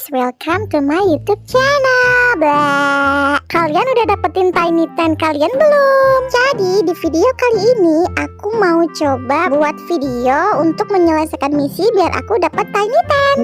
welcome to my YouTube channel. Blah. Kalian udah dapetin Tiny Tan kalian belum? Jadi di video kali ini aku mau coba buat video untuk menyelesaikan misi biar aku dapat Tiny Tan.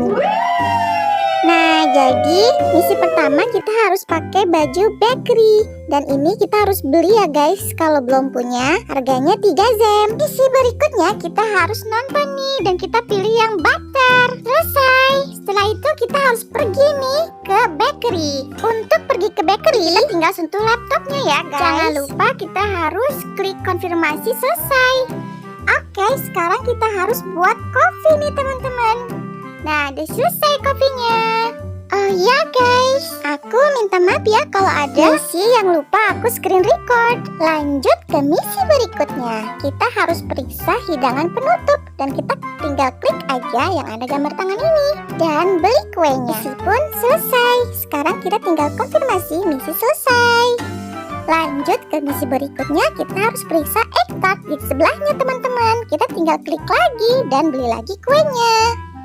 Nah, jadi misi pertama kita harus pakai baju bakery. Dan ini kita harus beli ya guys. Kalau belum punya, harganya 3 zem. Misi berikutnya kita harus nonton nih. Dan kita pilih yang butter. Selesai. Setelah itu kita harus pergi nih ke bakery. Untuk pergi ke bakery, kita tinggal sentuh laptopnya ya guys. Jangan lupa kita harus klik konfirmasi selesai. Oke, sekarang kita harus buat kopi nih teman-teman. Nah, udah selesai kopinya. Oh ya guys, aku minta maaf ya kalau ada misi yang lupa aku screen record. Lanjut ke misi berikutnya. Kita harus periksa hidangan penutup. Dan kita tinggal klik aja yang ada gambar tangan ini. Dan beli kuenya. Misi pun selesai. Sekarang kita tinggal konfirmasi misi selesai. Lanjut ke misi berikutnya, kita harus periksa egg tart di sebelahnya teman-teman. Kita tinggal klik lagi dan beli lagi kuenya.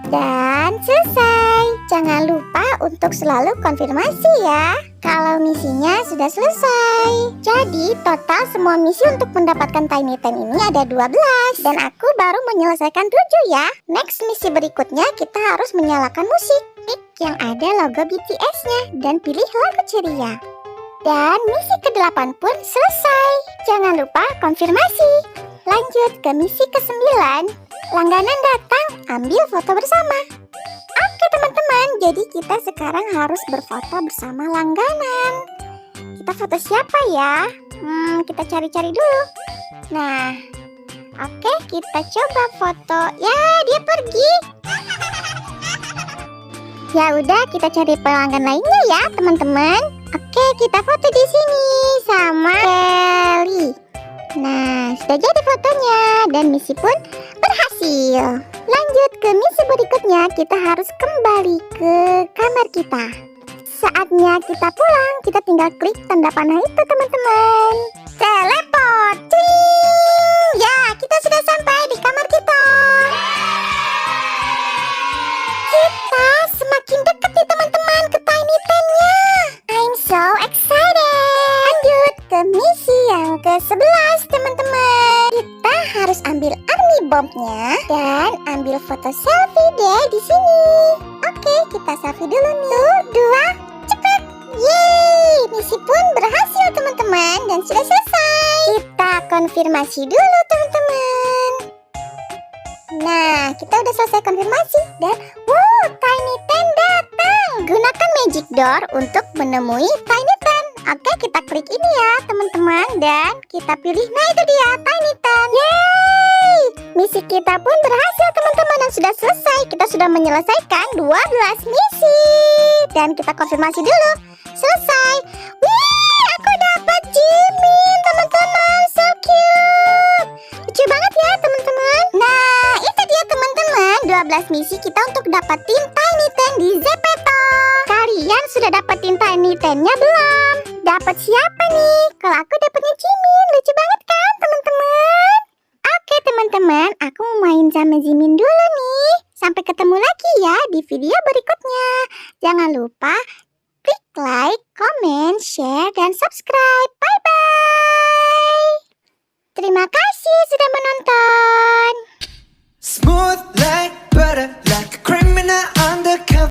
Dan selesai. Jangan lupa untuk selalu konfirmasi ya kalau misinya sudah selesai. Jadi total semua misi untuk mendapatkan Tiny Tan ini ada 12. Dan aku baru menyelesaikan 7 ya. Next misi berikutnya kita harus menyalakan musik. Klik yang ada logo BTS-nya dan pilih lagu ceria. Dan misi ke-8 pun selesai. Jangan lupa konfirmasi. Lanjut ke misi ke-9. Langganan datang, ambil foto bersama. Oke teman-teman, jadi kita sekarang harus berfoto bersama langganan. Kita foto siapa ya? Kita cari-cari dulu. Nah, oke, kita coba foto. Ya, dia pergi. Ya udah, kita cari pelanggan lainnya ya teman-teman. Oke, kita foto di sini sama Kelly. Nah, sudah jadi fotonya dan misi pun berhasil. Lanjut ke misi berikutnya, kita harus kembali ke kamar kita. Saatnya kita pulang, kita tinggal klik tanda panah itu teman-teman. Teleport. Ting! Ya, kita sudah sampai di kamar kita. Kita semakin dekat nih teman-teman ke Tiny Tan-nya. I'm so excited. Lanjut ke misi yang ke-11 teman-teman. Kita harus ambil army bomb-nya dan ambil foto selfie deh di sini. Oke, kita selfie dulu nih. 2, cepat. Yeay, misi pun berhasil teman-teman dan sudah selesai. Kita konfirmasi dulu teman-teman. Nah, kita udah selesai konfirmasi dan wow, Tiny Tan datang. Gunakan magic door untuk menemui Tiny Tan. Oke, kita klik ini ya teman-teman dan kita pilih. Nah, itu dia Tiny Tan. Yeay! Misi kita pun berhasil teman-teman dan sudah selesai. Kita sudah menyelesaikan 12 misi. Dan kita konfirmasi dulu. Selesai. Wih, aku dapat Jimin teman-teman. So cute. Lucu banget ya teman-teman. Nah, itu dia teman-teman 12 misi kita untuk dapetin Tiny Tan di Zepeto. Kalian sudah dapetin Tiny Tan-nya belum? Dapat siapa nih? Kalau aku dapatnya Jimin. Lucu banget kan teman-teman? Oke teman-teman, aku mau main sama Jimin dulu nih. Sampai ketemu lagi ya di video berikutnya. Jangan lupa klik like, comment, share, dan subscribe. Bye-bye. Terima kasih sudah menonton. Smooth like butter, like a criminal undercover.